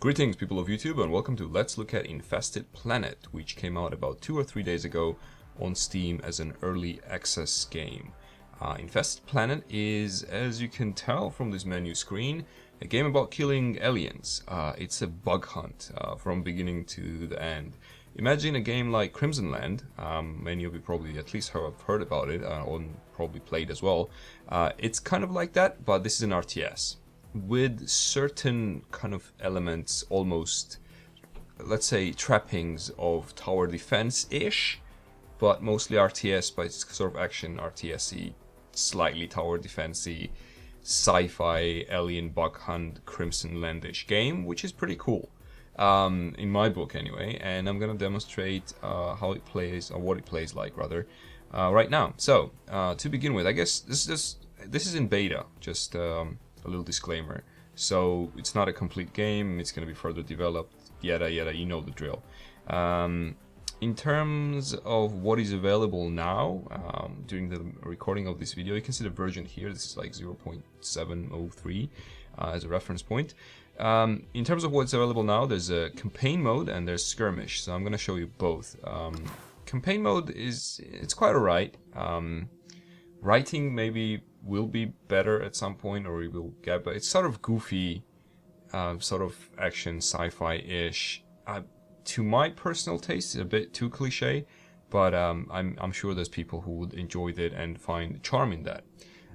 Greetings people of YouTube and welcome to Let's Look at Infested Planet, which came out about 2 or 3 days ago on Steam as an early access game. Infested Planet is, as you can tell from this menu screen, a game about killing aliens. It's a bug hunt from beginning to the end. Imagine a game like Crimsonland. Many of you probably at least have heard about it or probably played as well. It's kind of like that, but this is an RTS. With certain kind of elements, almost, let's say, trappings of tower defense-ish, but mostly RTS, but it's sort of action RTS-y, slightly tower defense-y, sci-fi, alien bug hunt, Crimsonland-ish game, which is pretty cool, in my book anyway, and I'm gonna demonstrate how it plays, or what it plays like, rather, right now. So, to begin with, I guess this is in beta, just a little disclaimer. So it's not a complete game, it's going to be further developed, yada yada, you know the drill. In terms of what is available now, during the recording of this video, you can see the version here. This is like 0.703 as a reference point. In terms of what's available now, there's a campaign mode and there's Skirmish, so I'm going to show you both. Campaign mode it's quite alright. Writing maybe will be better at some point, or we will get, but it's sort of goofy, sort of action sci-fi-ish. To my personal taste, it's a bit too cliche, but I'm sure there's people who would enjoy that and find charm in that.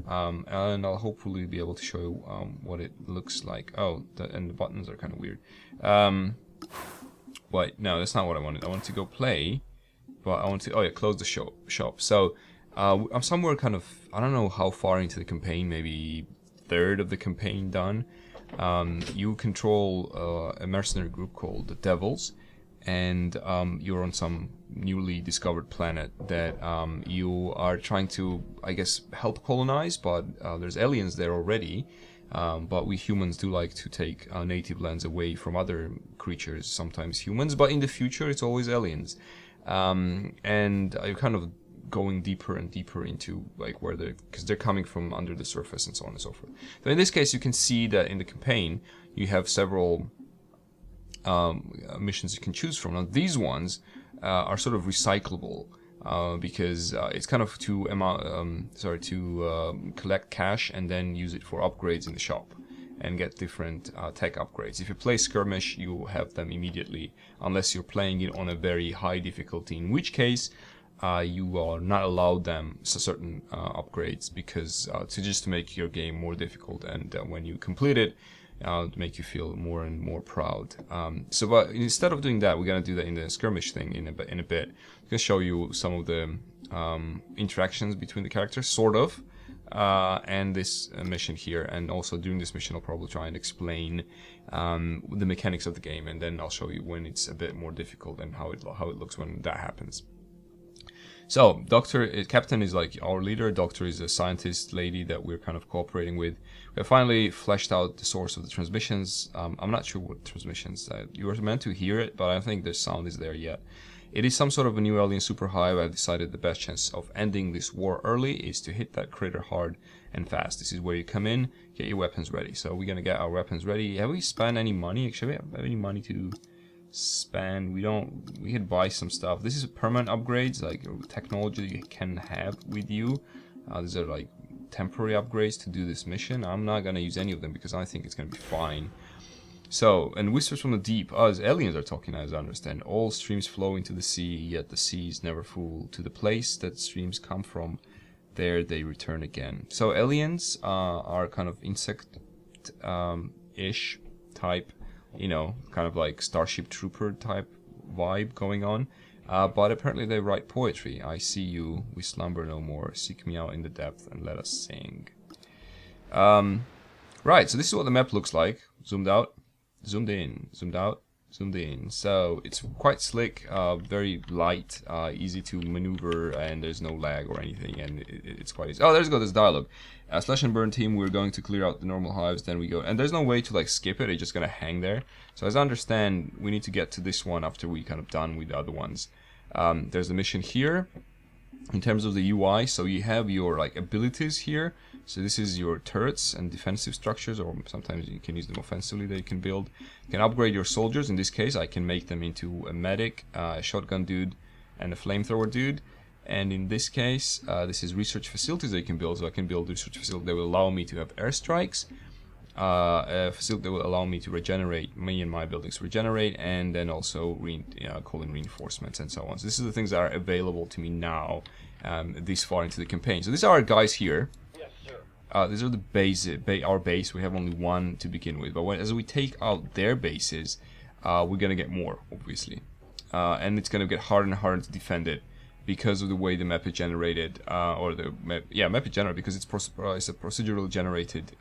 And I'll hopefully be able to show you what it looks like. Oh, and the buttons are kind of weird. Wait, no, that's not what I wanted. I wanted to go play, but I want to, oh yeah, close the shop. So I'm somewhere kind of, I don't know how far into the campaign, maybe third of the campaign done. You control a mercenary group called the Devils, and you're on some newly discovered planet that you are trying to, I guess, help colonize, but there's aliens there already. But we humans do like to take native lands away from other creatures, sometimes humans, but in the future it's always aliens. And you're kind of going deeper and deeper into like where because they're coming from under the surface and so on and so forth. So in this case, you can see that in the campaign you have several missions you can choose from. Now these ones are sort of recyclable because it's kind of to collect cash and then use it for upgrades in the shop and get different tech upgrades. If you play Skirmish, you have them immediately, unless you're playing it on a very high difficulty, in which case you are not allowed them certain upgrades, because to make your game more difficult, and when you complete it, to make you feel more and more proud. But instead of doing that, we're gonna do that in the Skirmish thing in a bit. I'm gonna show you some of the interactions between the characters, sort of, and this mission here. And also during this mission, I'll probably try and explain the mechanics of the game, and then I'll show you when it's a bit more difficult and how it looks when that happens. So, Captain is like our leader, Doctor is a scientist lady that we're kind of cooperating with. We have finally fleshed out the source of the transmissions. I'm not sure what transmissions, you were meant to hear it, but I don't think the sound is there yet. It is some sort of a new alien superhive. I've decided the best chance of ending this war early is to hit that crater hard and fast. This is where you come in, get your weapons ready. So we're gonna get our weapons ready. Have we spent any money? Actually, we have any money to spend? We could buy some stuff. This is permanent upgrades, like technology you can have with you. These are like temporary upgrades to do this mission. I'm not gonna use any of them because I think it's gonna be fine. So, and whispers from the deep. As aliens are talking, as I understand. All streams flow into the sea, yet the sea is never full. To the place that streams come from, there they return again. So aliens are kind of insect-ish type, you know, kind of like Starship Trooper type vibe going on. But apparently they write poetry. I see you, we slumber no more. Seek me out in the depth and let us sing. Right, so this is what the map looks like. Zoomed out, zoomed in, zoomed out, zoomed in. So it's quite slick, very light, easy to maneuver, and there's no lag or anything, and it's quite easy. Oh, there's dialogue. Slash and burn team, we're going to clear out the normal hives, then we go, and there's no way to like skip it, it's just gonna hang there. So as I understand, we need to get to this one after we kind of done with the other ones. There's the mission here, in terms of the UI. So you have your like abilities here. So this is your turrets and defensive structures, or sometimes you can use them offensively that you can build. You can upgrade your soldiers. In this case, I can make them into a medic, a shotgun dude, and a flamethrower dude. And in this case, this is research facilities that you can build. So I can build research facilities that will allow me to have airstrikes, a facility that will allow me to regenerate, me and my buildings regenerate, and then also call in reinforcements and so on. So this is the things that are available to me now, this far into the campaign. So these are our guys here. These are the base, our base. We have only one to begin with, but as we take out their bases, we're gonna get more, obviously, and it's gonna get harder and harder to defend it because of the way the map is generated, map is generated because it's a procedural generated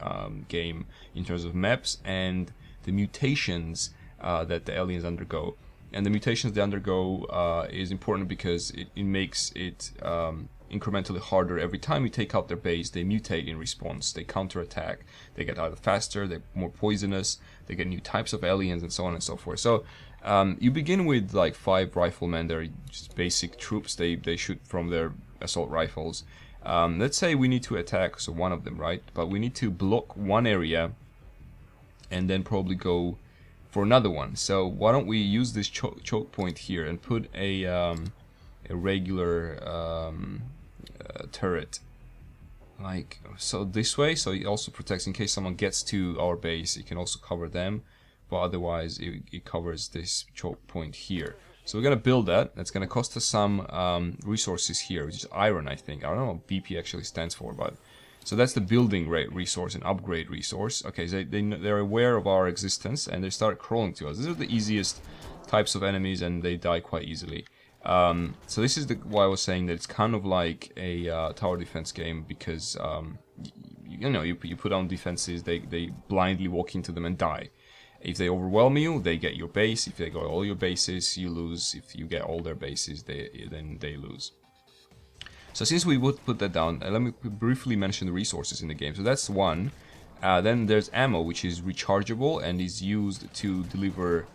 game in terms of maps and the mutations that the aliens undergo. And the mutations they undergo is important because it makes it incrementally harder. Every time you take out their base, they mutate in response. They counterattack. They get either faster, they're more poisonous, they get new types of aliens, and so on and so forth. So you begin with like 5 riflemen. They're just basic troops. They shoot from their assault rifles. Let's say we need to attack, so one of them, right? But we need to block one area and then probably go for another one. So why don't we use this choke point here and put a regular turret like so this way, so it also protects in case someone gets to our base. It can also cover them, but otherwise it covers this choke point here. So we're gonna build that. That's gonna cost us some resources here, which is iron, I think. I don't know what BP actually stands for, but so that's the building rate resource and upgrade resource. Okay, so they're aware of our existence and they start crawling to us. These are the easiest types of enemies and they die quite easily. So this is why I was saying that it's kind of like a tower defense game, because you put on defenses, they blindly walk into them and die. If they overwhelm you, they get your base. If they go all your bases, you lose. If you get all their bases, then they lose. So since we would put that down, let me briefly mention the resources in the game. So that's one. Then there's ammo, which is rechargeable and is used to deliver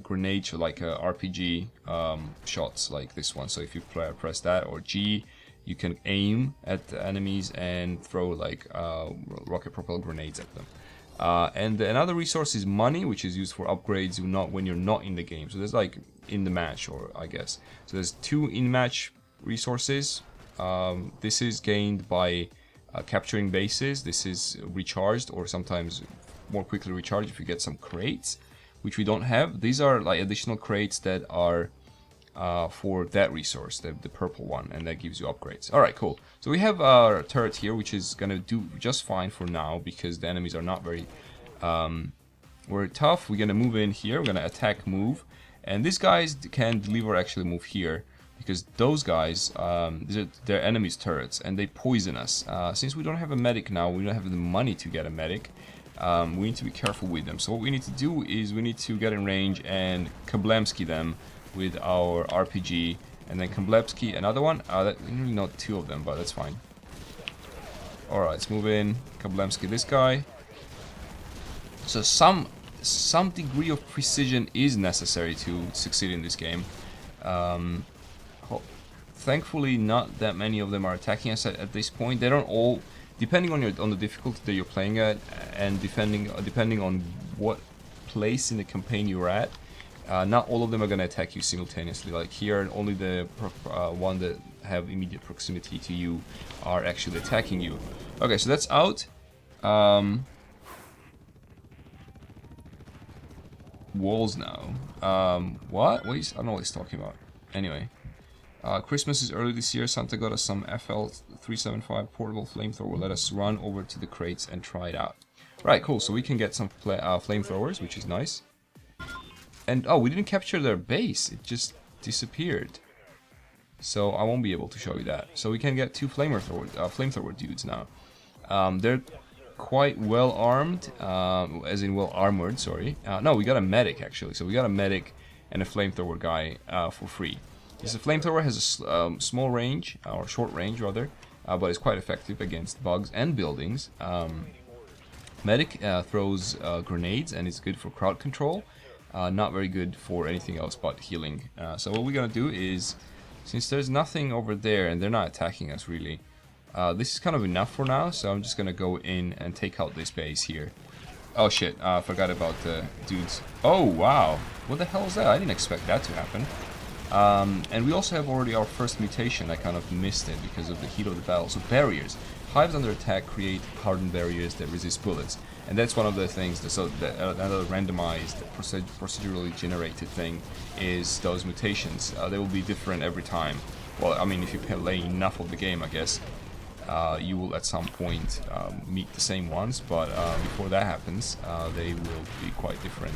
grenades, like RPG shots like this one. So if you press that or G, you can aim at the enemies and throw like rocket propelled grenades at them. And another resource is money, which is used for upgrades when you're not in the game. So there's like in the match, or I guess. So there's 2 in-match resources. This is gained by capturing bases. This is recharged, or sometimes more quickly recharged if you get some crates, which we don't have. These are like additional crates that are for that resource, the purple one, and that gives you upgrades. Alright, cool. So we have our turret here, which is gonna do just fine for now because the enemies are not very tough. We're gonna move in here, we're gonna attack, move, and these guys can deliver, actually move here, because those guys, they're enemies' turrets, and they poison us. Since we don't have a medic now, we don't have the money to get a medic, we need to be careful with them. So what we need to do is we need to get in range and kablamski them with our RPG, and then kablamski another one. Really not 2 of them, but that's fine. Alright, let's move in, kablamski this guy. So some degree of precision is necessary to succeed in this game. Thankfully, not that many of them are attacking us at this point. They don't all, depending on the difficulty that you're playing at, and depending on what place in the campaign you're at, not all of them are going to attack you simultaneously. Like here, only the one that have immediate proximity to you are actually attacking you. Okay, so that's out. Walls now. What? I don't know what he's talking about. Anyway. Christmas is early this year. Santa got us some FL-375 portable flamethrower. Let us run over to the crates and try it out. Right, cool. So we can get some flamethrowers, which is nice. And oh, we didn't capture their base. It just disappeared. So I won't be able to show you that. So we can get 2 flamethrower dudes now. They're quite well armed, as in well armored. Sorry. No, we got a medic actually. So we got a medic and a flamethrower guy for free. This flamethrower has a small range, or short range rather, but it's quite effective against bugs and buildings. Medic throws grenades and it's good for crowd control. Not very good for anything else but healing. So what we're gonna do is since there's nothing over there and they're not attacking us really, this is kind of enough for now. So I'm just gonna go in and take out this base here. Oh shit, I forgot about the dudes. Oh wow, what the hell is that? I didn't expect that to happen. And we also have already our first mutation. I kind of missed it because of the heat of the battle. So barriers. Hives under attack create hardened barriers that resist bullets. And that's one of the things, another randomized, procedurally generated thing is those mutations. They will be different every time. Well, I mean, if you play enough of the game, I guess, you will at some point meet the same ones, but before that happens, they will be quite different.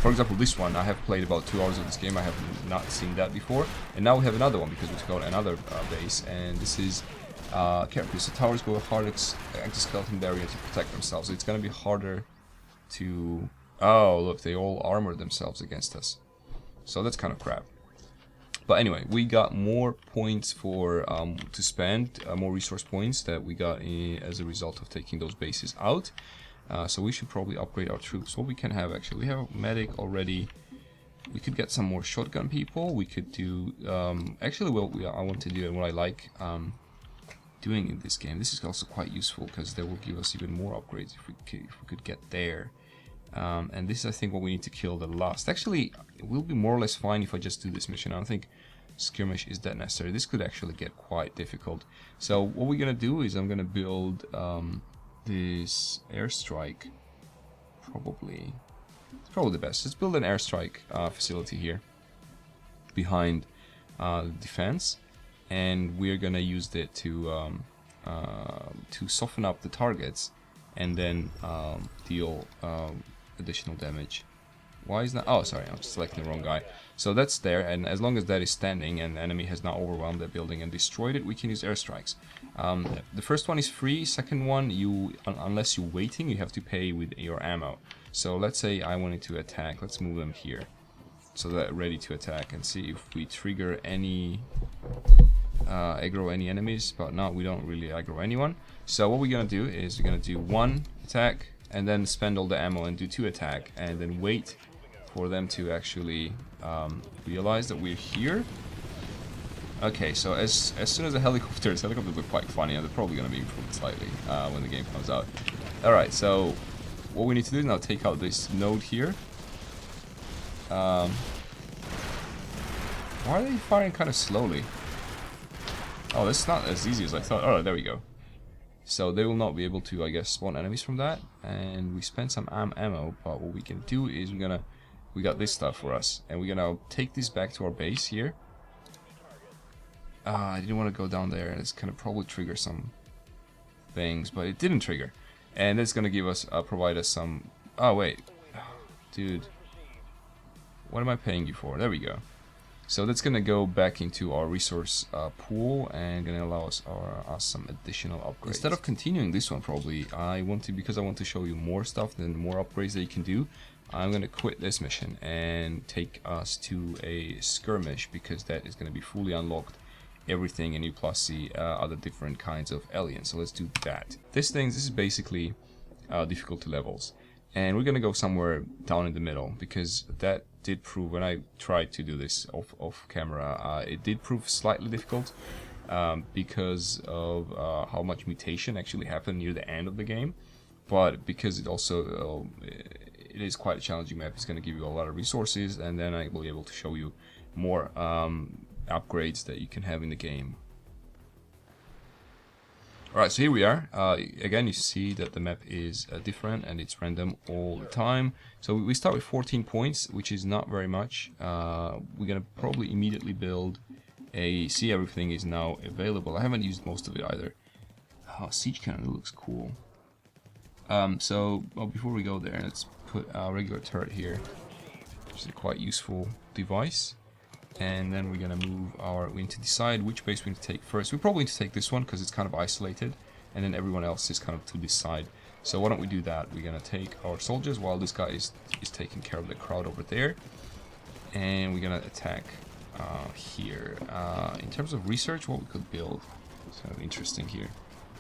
For example, this one, I have played about 2 hours of this game, I have not seen that before, and now we have another one because we took out another base, and this is carefully. So towers go a hard exoskeleton barrier to protect themselves, so it's going to be harder to... Oh, look, they all armor themselves against us, so that's kind of crap. But anyway, we got more points for to spend, more resource points that we got as a result of taking those bases out. So we should probably upgrade our troops. What we can have actually, we have a medic already. We could get some more shotgun people. We could do actually what I want to do and what I like doing in this game. This is also quite useful because they will give us even more upgrades if we could get there. And this is, I think, what we need to kill the last. Actually, it will be more or less fine if I just do this mission. I don't think Skirmish is that necessary. This could actually get quite difficult. So what we're gonna do is I'm gonna build this airstrike. Probably, it's probably the best. Let's build an airstrike facility here behind the defense, and we're gonna use it to soften up the targets and then deal additional damage. Why is that? Oh, sorry, I'm selecting the wrong guy. So that's there, and as long as that is standing and the enemy has not overwhelmed that building and destroyed it, we can use airstrikes. The first one is free. Second one, unless you're waiting, you have to pay with your ammo. So let's say I wanted to attack. Let's move them here so that ready to attack and see if we trigger any aggro any enemies. But no, we don't really aggro anyone. So what we're gonna do is we're gonna do 1 attack and then spend all the ammo and do 2 attack and then wait for them to actually realize that we're here. Okay, so as soon as the helicopters look quite funny, and they're probably gonna be improved slightly when the game comes out. Alright, so what we need to do is now take out this node here. Why are they firing kind of slowly? Oh, that's not as easy as I thought. Oh, there we go. So they will not be able to, I guess, spawn enemies from that. And we spent some ammo, but what we can do is we got this stuff for us, and we're gonna take this back to our base here. I didn't want to go down there, and it's gonna probably trigger some things, but it didn't trigger. And it's gonna give us, provide us some. Oh wait, dude, what am I paying you for? There we go. So that's gonna go back into our resource pool and gonna allow us some additional upgrades. Instead of continuing this one, probably because I want to show you more stuff and more upgrades that you can do. I'm gonna quit this mission and take us to a skirmish because that is gonna be fully unlocked, everything, and you plus see other different kinds of aliens. So let's do that. This is basically difficulty levels, and we're gonna go somewhere down in the middle because that did prove, when I tried to do this off camera, it did prove slightly difficult because of how much mutation actually happened near the end of the game. But because it also it is quite a challenging map, it's going to give you a lot of resources, and then I will be able to show you more upgrades that you can have in the game. Alright, so here we are. Again, you see that the map is different and it's random all the time. So we start with 14 points, which is not very much. We're gonna probably immediately build a... See, everything is now available. I haven't used most of it either. Oh, siege cannon looks cool. So before we go there, let's put a regular turret here, which is a quite useful device. And then we're gonna move we need to decide which base we need to take first. We probably need to take this one because it's kind of isolated, and then everyone else is kind of to this side. So why don't we do that? We're gonna take our soldiers while this guy is taking care of the crowd over there, and we're gonna attack here. In terms of research, what we could build is kind of interesting here.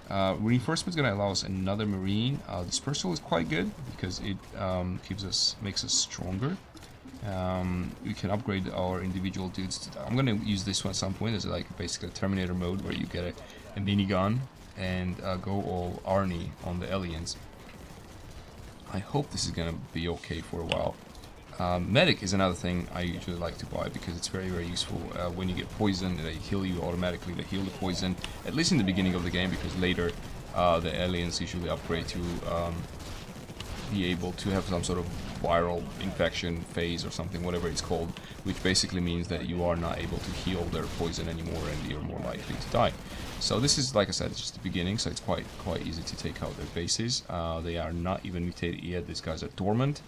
Reinforcement is gonna allow us another marine. Dispersal is quite good because it makes us stronger. We can upgrade our individual dudes. I'm gonna use this one at some point. There's like basically a Terminator mode where you get a minigun and go all Arnie on the aliens. I hope this is gonna be okay for a while. Medic is another thing I usually like to buy because it's very, very useful. When you get poisoned, they heal you automatically. They heal the poison, at least in the beginning of the game, because later the aliens usually upgrade to be able to have some sort of viral infection phase or something, whatever it's called, which basically means that you are not able to heal their poison anymore and you're more likely to die. So this is, like I said, it's just the beginning, so it's quite easy to take out their bases. They are not even mutated yet. These guys are dormant.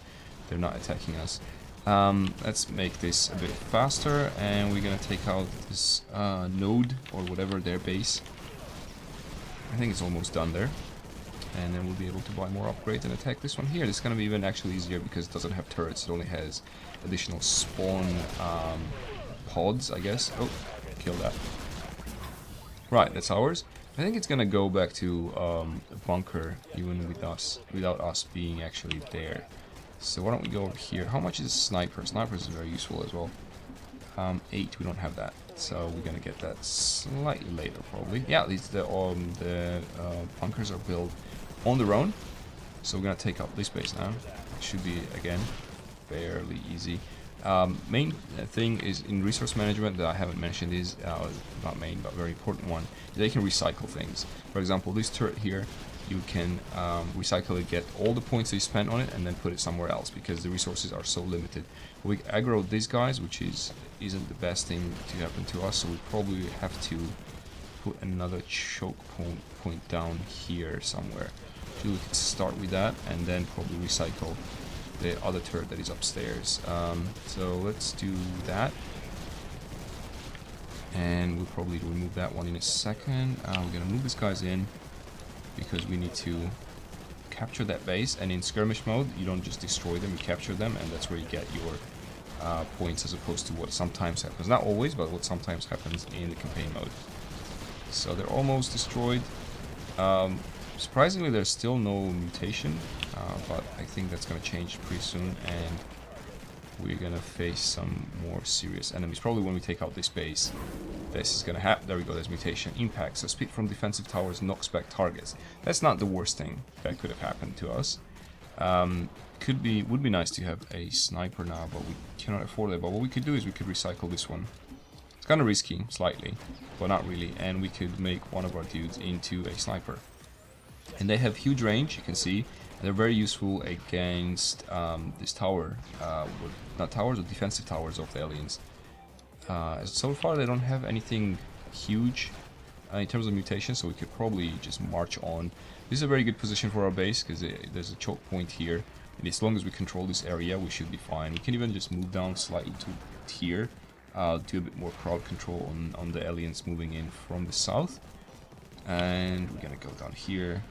They're not attacking us. Let's make this a bit faster, and we're gonna take out this node or whatever, their base. I think it's almost done there. And then we'll be able to buy more upgrades and attack this one here. This is going to be even actually easier because it doesn't have turrets. It only has additional spawn pods, I guess. Oh, kill that. Right, that's ours. I think it's going to go back to the bunker even without us being actually there. So why don't we go over here. How much is sniper? Sniper is very useful as well. 8, we don't have that. So we're going to get that slightly later probably. Yeah, the bunkers are built on their own, so we're gonna take up this base now. It should be again fairly easy. Main thing is in resource management that I haven't mentioned is not main but very important one. They can recycle things. For example, this turret here, you can recycle it, get all the points that you spent on it, and then put it somewhere else because the resources are so limited. We aggro these guys, which isn't the best thing to happen to us, so we probably have to put another choke point down here somewhere. So we can start with that and then probably recycle the other turret that is upstairs. So let's do that. And we'll probably remove that one in a second. We're gonna move these guys in because we need to capture that base. And in skirmish mode, you don't just destroy them, you capture them, and that's where you get your points, as opposed to what sometimes happens. Not always, but what sometimes happens in the campaign mode. So they're almost destroyed. Surprisingly, there's still no mutation, but I think that's going to change pretty soon, and we're going to face some more serious enemies. Probably when we take out this base, this is going to happen. There we go, there's mutation. Impact, so speed from defensive towers knocks back targets. That's not the worst thing that could have happened to us. Would be nice to have a sniper now, but we cannot afford it. But what we could do is we could recycle this one. It's kind of risky, slightly, but not really, and we could make one of our dudes into a sniper. And they have huge range, you can see, and they're very useful against this tower, not towers, but defensive towers of the aliens. So far they don't have anything huge in terms of mutation, so we could probably just march on. This is a very good position for our base, because there's a choke point here, and as long as we control this area, we should be fine. We can even just move down slightly to here, do a bit more crowd control on the aliens moving in from the south. And we're gonna go down here,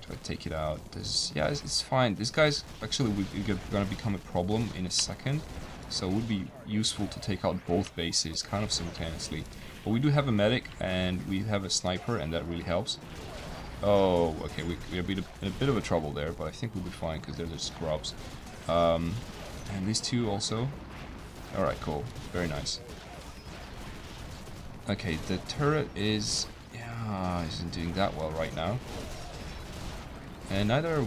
try to take it out. Yeah, it's fine. This guy's actually gonna become a problem in a second, so it would be useful to take out both bases kind of simultaneously. But we do have a medic and we have a sniper, and that really helps. Oh, okay, we're in a bit of a trouble there, but I think we'll be fine because they're just scrubs. And these two also. All right, cool, very nice. Okay, the turret isn't doing that well right now. And neither are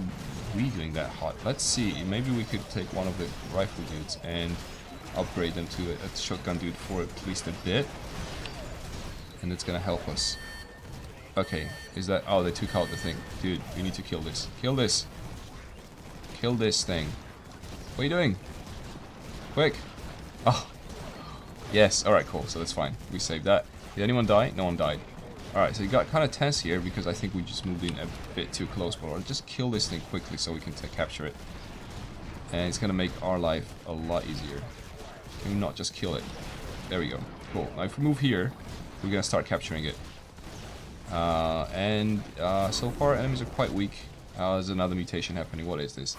we doing that hot. Let's see, maybe we could take one of the rifle dudes and upgrade them to a shotgun dude for at least a bit. And it's gonna help us. Okay, is that... Oh, they took out the thing. Dude, we need to kill this. Kill this! Kill this thing. What are you doing? Quick! Oh! Yes, alright, cool, so that's fine. We saved that. Did anyone die? No one died. Alright, so you got kind of tense here because I think we just moved in a bit too close, but I'll just kill this thing quickly so we can capture it. And it's gonna make our life a lot easier. Can we not just kill it? There we go. Cool. Now if we move here, we're gonna start capturing it. So far enemies are quite weak. There's another mutation happening. What is this?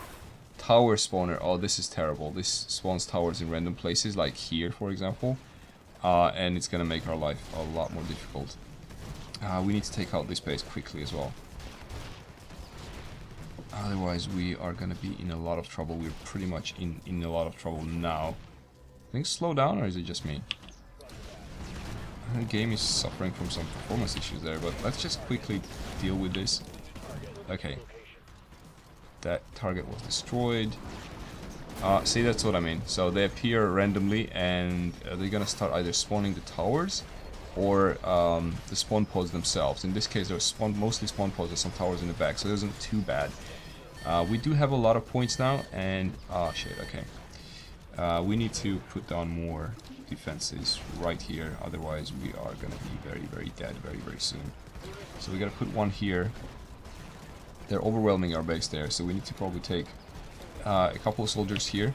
Tower spawner. Oh, this is terrible. This spawns towers in random places, like here, for example. And it's gonna make our life a lot more difficult. We need to take out this base quickly as well. Otherwise, we are gonna be in a lot of trouble. We're pretty much in a lot of trouble now. Things slow down, or is it just me? The game is suffering from some performance issues there, but let's just quickly deal with this. Okay. That target was destroyed. See, that's what I mean. So they appear randomly, and they're gonna start either spawning the towers or the spawn pods themselves. In this case, there's mostly spawn pods and some towers in the back, so it isn't too bad. We do have a lot of points now, and shit, okay. We need to put down more defenses right here, otherwise we are gonna be very, very dead very, very soon. So we gotta put one here. They're overwhelming our base there, so we need to probably take a couple of soldiers here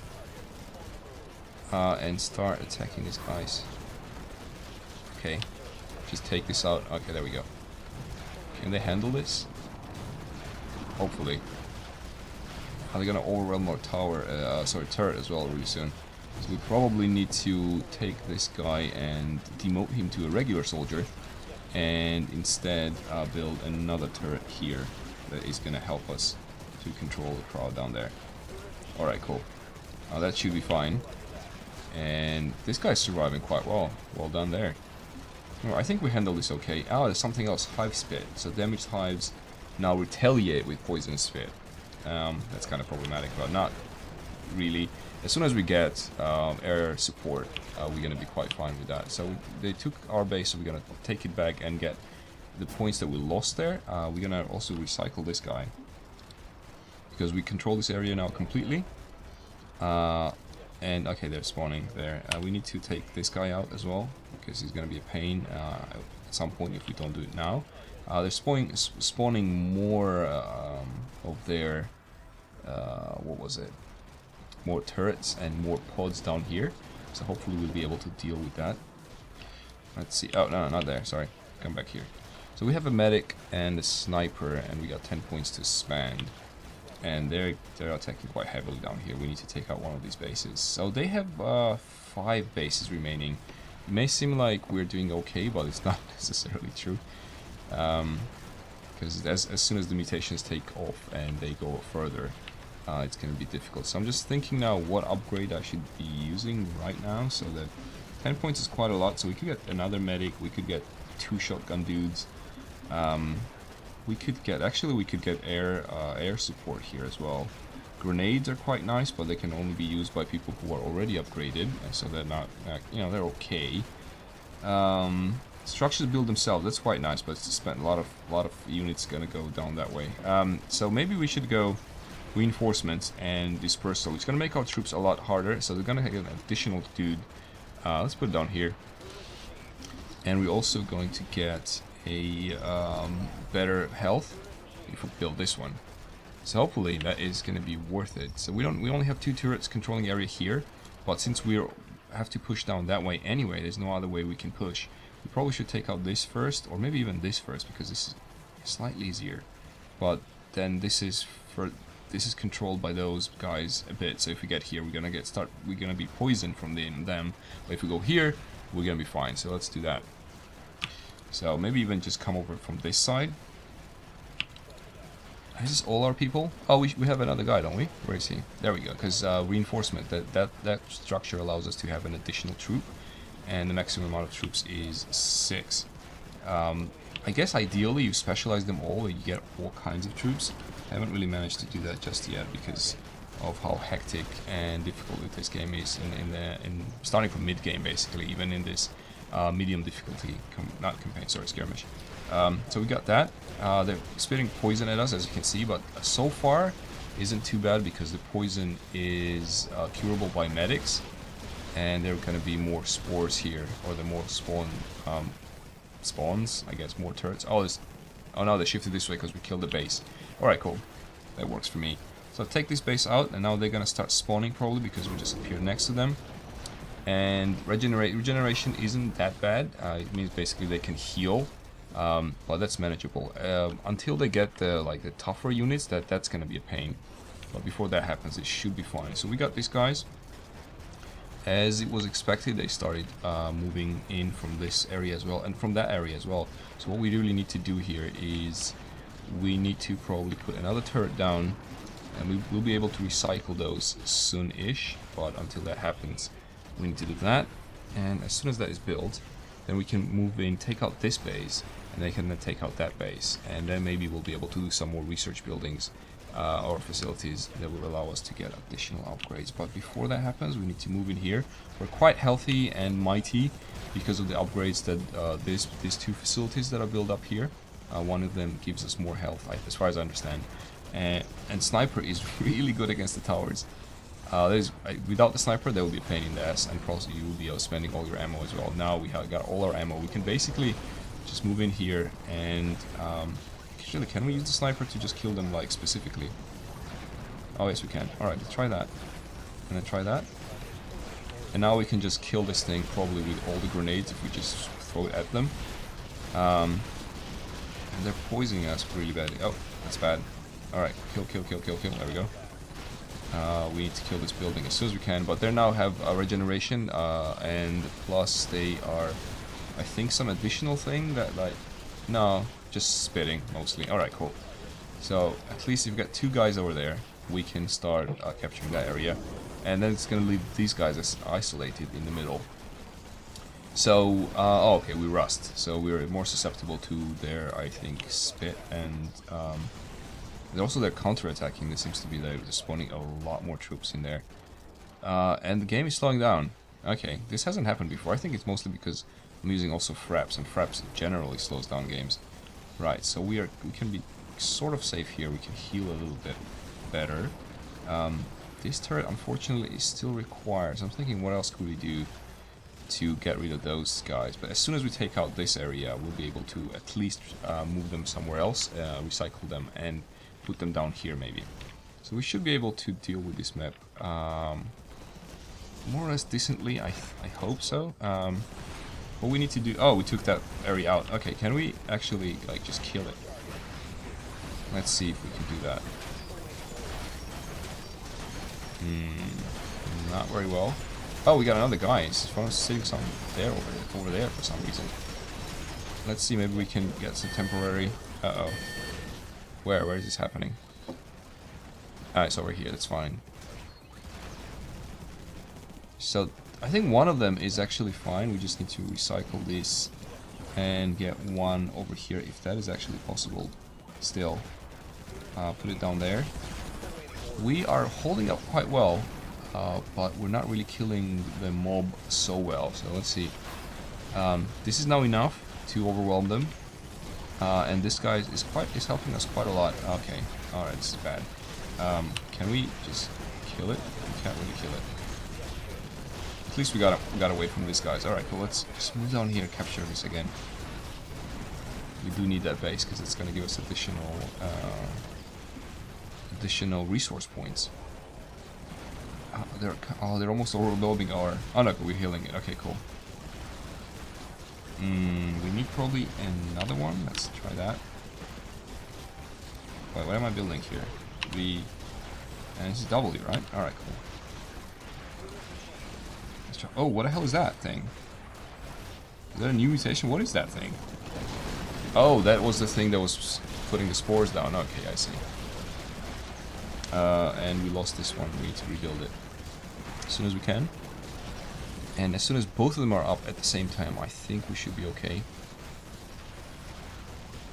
and start attacking these guys. Okay, just take this out. Okay, there we go. Can they handle this? Hopefully. Are they gonna overwhelm our tower? Sorry, turret as well really soon. So we probably need to take this guy and demote him to a regular soldier, and instead build another turret here that is gonna help us to control the crowd down there. Alright, cool. That should be fine. And this guy's surviving quite well. Well done there. Well, I think we handle this okay. Oh, there's something else. Hive spit. So damaged hives now retaliate with poison spit. That's kind of problematic, but not really. As soon as we get air support, we're gonna be quite fine with that. So they took our base, so we're gonna take it back and get the points that we lost there. We're gonna also recycle this guy, because we control this area now completely. And okay, they're spawning there. We need to take this guy out as well, because he's gonna be a pain at some point if we don't do it now. They're spawning more of their what was it? More turrets and more pods down here. So hopefully we'll be able to deal with that. Let's see. Oh no, not there. Sorry. Come back here. So we have a medic and a sniper, and we got 10 points to spend. And they're attacking quite heavily down here. We need to take out one of these bases. So they have 5 bases remaining. It may seem like we're doing okay, but it's not necessarily true. Because as soon as the mutations take off and they go further, it's going to be difficult. So I'm just thinking now what upgrade I should be using right now. So that 10 points is quite a lot. So we could get another medic. We could get 2 shotgun dudes. We could get air support here as well. Grenades are quite nice, but they can only be used by people who are already upgraded, and so they're not, you know, they're okay. Structures build themselves. That's quite nice, but it's spent a lot of units gonna go down that way. So maybe we should go reinforcements and dispersal. It's gonna make our troops a lot harder. So they're gonna get an additional dude. Let's put it down here. And we're also going to get a better health if we build this one. So hopefully that is going to be worth it. So we only have 2 turrets controlling area here, but since we have to push down that way anyway, there's no other way we can push. We probably should take out this first, or maybe even this first, because this is slightly easier. But then this is controlled by those guys a bit. So if we get here, we're gonna be poisoned from them. But if we go here, we're gonna be fine. So let's do that. So maybe even just come over from this side. Is this all our people? Oh, we have another guy, don't we? Where is he? There we go. Because reinforcement, that structure allows us to have an additional troop, and the maximum amount of troops is 6. I guess ideally you specialize them all, you get all kinds of troops. I haven't really managed to do that just yet because of how hectic and difficult this game is in starting from mid game, basically, even in this medium difficulty not campaign, sorry, skirmish. So we got that. They're spitting poison at us, as you can see, but so far isn't too bad because the poison is curable by medics, and there are going to be more spores here, or the more spawns, I guess, more turrets. Oh no, they shifted this way because we killed the base. Alright, cool. That works for me. So take this base out, and now they're going to start spawning probably because we just appeared next to them. And regeneration isn't that bad. It means basically they can heal, but that's manageable. Until they get the tougher units, that's gonna be a pain. But before that happens, it should be fine. So we got these guys. As it was expected, they started moving in from this area as well, and from that area as well. So what we really need to do here is we need to probably put another turret down, and we will be able to recycle those soon-ish, but until that happens, we need to do that. And as soon as that is built, then we can move in, take out this base, and they can then take out that base, and then maybe we'll be able to do some more research buildings or facilities that will allow us to get additional upgrades. But before that happens, we need to move in here. We're quite healthy and mighty because of the upgrades that these two facilities that are built up here. One of them gives us more health, as far as I understand. And Sniper is really good against the towers. Without the Sniper, there will be a pain in the ass, and probably you will be spending all your ammo as well. Now we have got all our ammo. We can basically just move in here and... actually, can we use the Sniper to just kill them, like, specifically? Oh, yes, we can. Alright, let's try that. And then try that. And now we can just kill this thing, probably with all the grenades, if we just throw it at them. And they're poisoning us really badly. Oh, that's bad. Alright, kill. There we go. We need to kill this building as soon as we can, but they now have a regeneration, and plus they are, I think, some additional thing that, like, no, just spitting mostly. Alright, cool. So at least if we've got two guys over there, we can start capturing that area, and then it's gonna leave these guys as isolated in the middle. So, oh, okay, we rust, so we're more susceptible to their, I think, spit, and also they're counter-attacking. There seems to be they're spawning a lot more troops in there. And the game is slowing down. Okay, this hasn't happened before. I think it's mostly because I'm using also fraps, and fraps generally slows down games. Right, so we can be sort of safe here. We can heal a little bit better. This turret, unfortunately, is still required. So I'm thinking, what else could we do to get rid of those guys? But as soon as we take out this area, we'll be able to at least move them somewhere else, recycle them, and put them down here maybe. So we should be able to deal with this map more or less decently. I hope so. What we need to do... Oh, we took that area out. Okay, can we actually, like, just kill it? Let's see if we can do that. Not very well. Oh, we got another guy. He's sitting some there over there for some reason. Let's see, maybe we can get some temporary... Uh-oh. Where is this happening? Ah, it's over here, that's fine. So, I think one of them is actually fine. We just need to recycle this and get one over here, if that is actually possible still. Put it down there. We are holding up quite well, but we're not really killing the mob so well. So let's see. This is now enough to overwhelm them. And this guy is helping us quite a lot. Okay, alright, this is bad. Can we just kill it? We can't really kill it. At least we got away from these guys. Alright, cool, let's just move down here and capture this again. We do need that base because it's going to give us additional resource points. They're almost overloading our... Oh no, we're healing it. Okay, cool. We need probably another one. Let's try that. Wait, what am I building here? And this is W, right? Alright, cool. Let's try. Oh, what the hell is that thing? Is that a new mutation? What is that thing? Oh, that was the thing that was putting the spores down. Okay, I see. And we lost this one. We need to rebuild it as soon as we can. And as soon as both of them are up at the same time, I think we should be okay.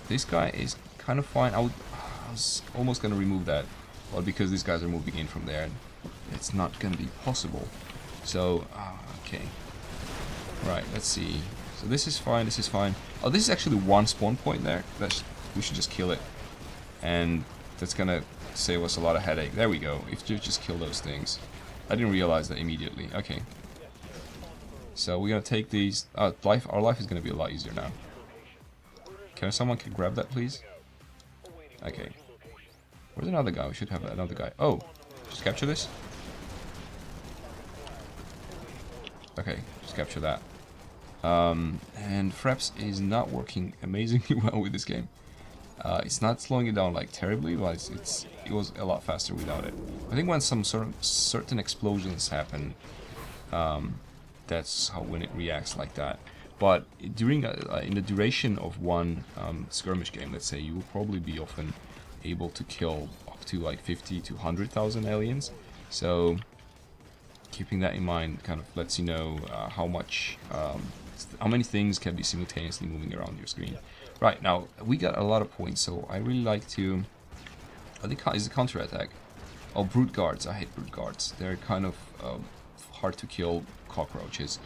This guy is kind of fine. I was almost going to remove that, but because these guys are moving in from there, it's not going to be possible. So, okay. Right, let's see. So this is fine, this is fine. Oh, this is actually one spawn point there. We should just kill it. And that's going to save us a lot of headache. There we go. If you just kill those things. I didn't realize that immediately. Okay. So we're gonna take these. Our life is gonna be a lot easier now. Someone grab that, please? Okay. Where's another guy? We should have another guy. Oh, just capture this. Okay, just capture that. And Fraps is not working amazingly well with this game. It's not slowing it down like terribly, but it was a lot faster without it. I think when some certain explosions happen, that's when it reacts like that. But during in the duration of one skirmish game, let's say, you will probably be often able to kill up to like 50 to 100,000 aliens. So keeping that in mind kind of lets you know how many things can be simultaneously moving around your screen. Right, now we got a lot of points, so I really like to... I think is the counter-attack. Oh, brute guards. I hate brute guards. They're kind of hard to kill cockroaches.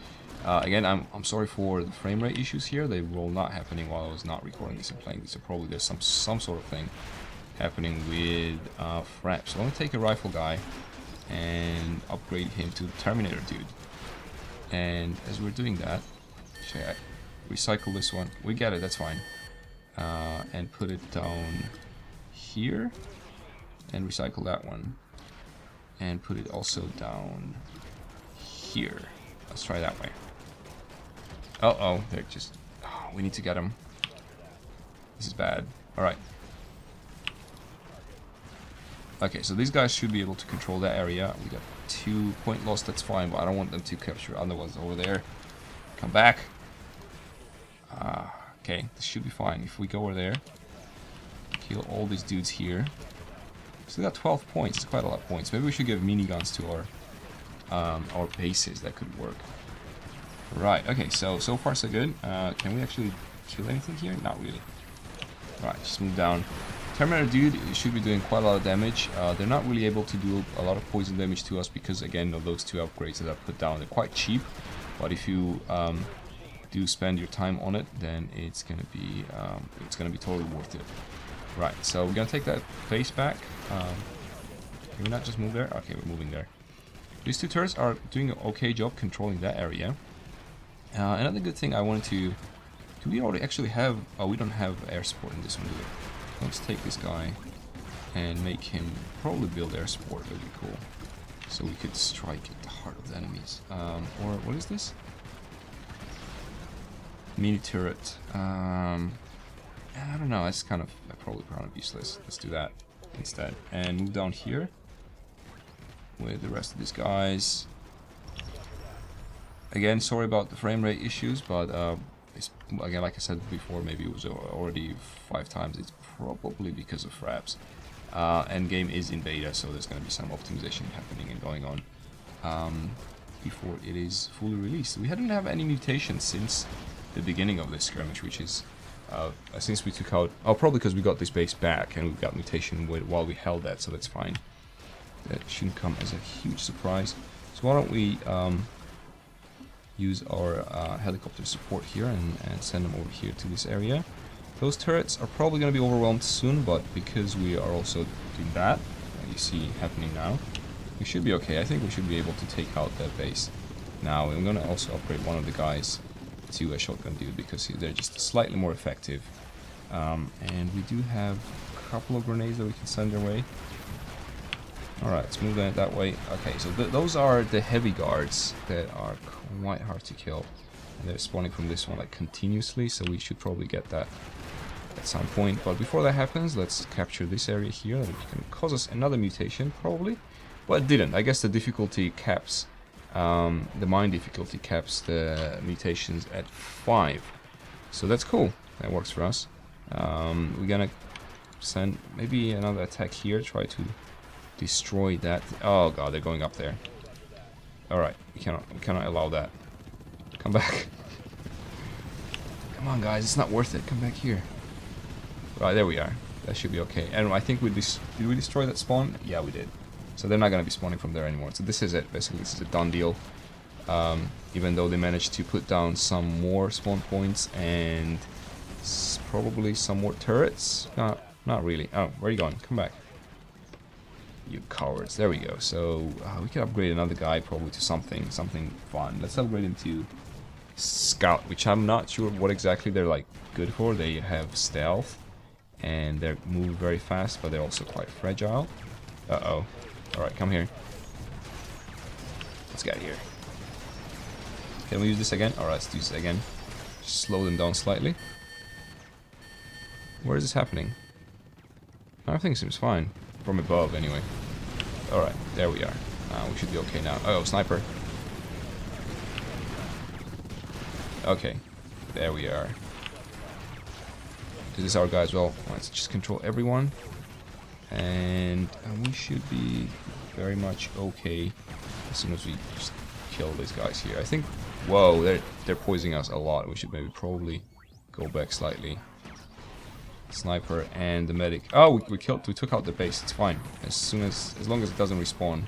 Again, I'm sorry for the frame rate issues here. They were not happening while I was not recording this and playing this. So probably there's some sort of thing happening with fraps. So I'm gonna take a rifle guy and upgrade him to the Terminator dude. And as we're doing that, should I recycle this one? We get it. That's fine. And put it down here, and recycle that one, and put it also down here. Let's try that way. Uh-oh, they're just... Oh, we need to get them. This is bad. Alright. Okay, so these guys should be able to control that area. We got 2 point loss, that's fine, but I don't want them to capture other ones over there. Come back. Okay, this should be fine. If we go over there, kill all these dudes here. So we got 12 points. It's quite a lot of points. Maybe we should give miniguns to our bases. That could work. Right. Okay. So far so good. Can we actually kill anything here? Not really. Right. Just move down. Terminator dude should be doing quite a lot of damage. They're not really able to do a lot of poison damage to us because again of those 2 upgrades that I put down. They're quite cheap, but if you do spend your time on it, then it's gonna be totally worth it. Right, so we're gonna take that base back. Can we not just move there? Okay, we're moving there. These 2 turrets are doing an okay job controlling that area. Another good thing I wanted to... Do we already actually have... Oh, we don't have air support in this one, do we? Let's take this guy and make him probably build air support. That would be cool. So we could strike at the heart of the enemies. Or, what is this? Mini turret. I don't know, it's probably useless. Let's do that instead. And move down here with the rest of these guys. Again, sorry about the frame rate issues, but it's, again, like I said before, maybe it was already 5 times. It's probably because of fraps. Endgame is in beta, so there's going to be some optimization happening and going on before it is fully released. We hadn't have any mutations since the beginning of this skirmish, which is since we took out... Oh, probably because we got this base back and we got mutation while we held that, so that's fine. That shouldn't come as a huge surprise. So why don't we use our helicopter support here and send them over here to this area. Those turrets are probably going to be overwhelmed soon, but because we are also doing that, you see happening now, we should be okay. I think we should be able to take out that base. Now, I'm going to also upgrade one of the guys to a shotgun dude because they're just slightly more effective. And we do have a couple of grenades that we can send their way. Alright, let's move that way. Okay, so those are the heavy guards that are quite hard to kill. And they're spawning from this one like continuously, so we should probably get that at some point. But before that happens, let's capture this area here. That can cause us another mutation, probably. Well, it didn't. I guess the difficulty caps, the mine difficulty caps the mutations at 5. So that's cool. That works for us. We're gonna send maybe another attack here, try to destroy that. Oh god, they're going up there. Alright, we cannot allow that. Come back. Come on guys, it's not worth it. Come back here. Right, there we are. That should be okay. And I think did we destroy that spawn? Yeah, we did. So they're not going to be spawning from there anymore. So this is it. Basically, this is a done deal. Even though they managed to put down some more spawn points and probably some more turrets. Not really. Oh, where are you going? Come back. You cowards. There we go. So we can upgrade another guy probably to something fun. Let's upgrade him to Scout, which I'm not sure what exactly they're like good for. They have stealth and they move very fast, but they're also quite fragile. Uh-oh. Alright, come here. Let's get here. Can we use this again? Alright, let's do this again. Just slow them down slightly. Where is this happening? Everything seems fine. From above, anyway. Alright, there we are. We should be okay now. Oh, sniper. Okay. There we are. This is our guy as well. Let's just control everyone. And we should be very much okay as soon as we just kill these guys here. I think, whoa, they're poisoning us a lot. We should maybe probably go back slightly. Sniper and the medic. Oh, we took out the base. It's fine. As long as it doesn't respawn.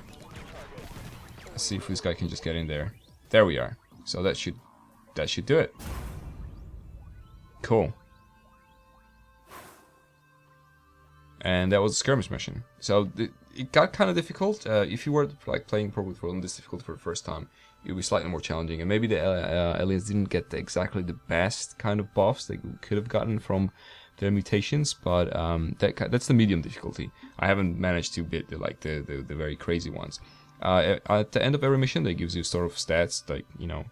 Let's see if this guy can just get in there. There we are. So that should do it. Cool. And that was a skirmish mission. So it got kind of difficult. If you were like playing probably on this difficult for the first time, it would be slightly more challenging. And maybe the aliens didn't get exactly the best kind of buffs they could have gotten from their mutations, but that's the medium difficulty. I haven't managed to beat the very crazy ones. At the end of every mission, they gives you sort of stats like, you know,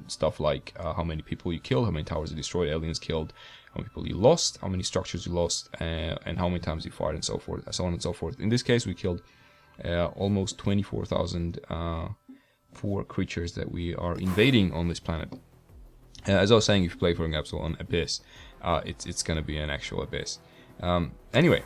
stuff like how many people you killed, how many towers you destroyed, aliens killed, how many people you lost, how many structures you lost, and how many times you fired, and so forth, so on and so forth. In this case, we killed almost 24,000 for creatures that we are invading on this planet. As I was saying, if you play, for example, on Abyss, it's gonna be an actual Abyss. Anyway,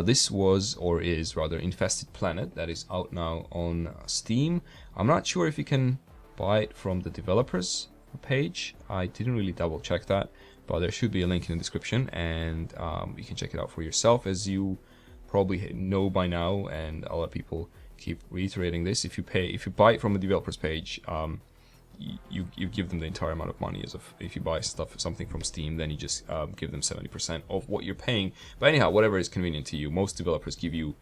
this was, or is rather, Infested Planet, that is out now on Steam. I'm not sure if you can buy it from the developers page. I didn't really double check that, but there should be a link in the description, and you can check it out for yourself. As you probably know by now, and a lot of people keep reiterating this, if you buy it from the developers page, you give them the entire amount of money. As if you buy something from Steam, then you just give them 70% of what you're paying. But anyhow, whatever is convenient to you. Most developers give you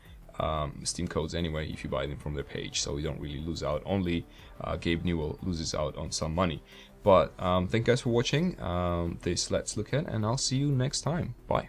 Steam codes anyway if you buy them from their page, so you don't really lose out. Only Gabe Newell loses out on some money. But thank you guys for watching this Let's Look At, and I'll see you next time. Bye.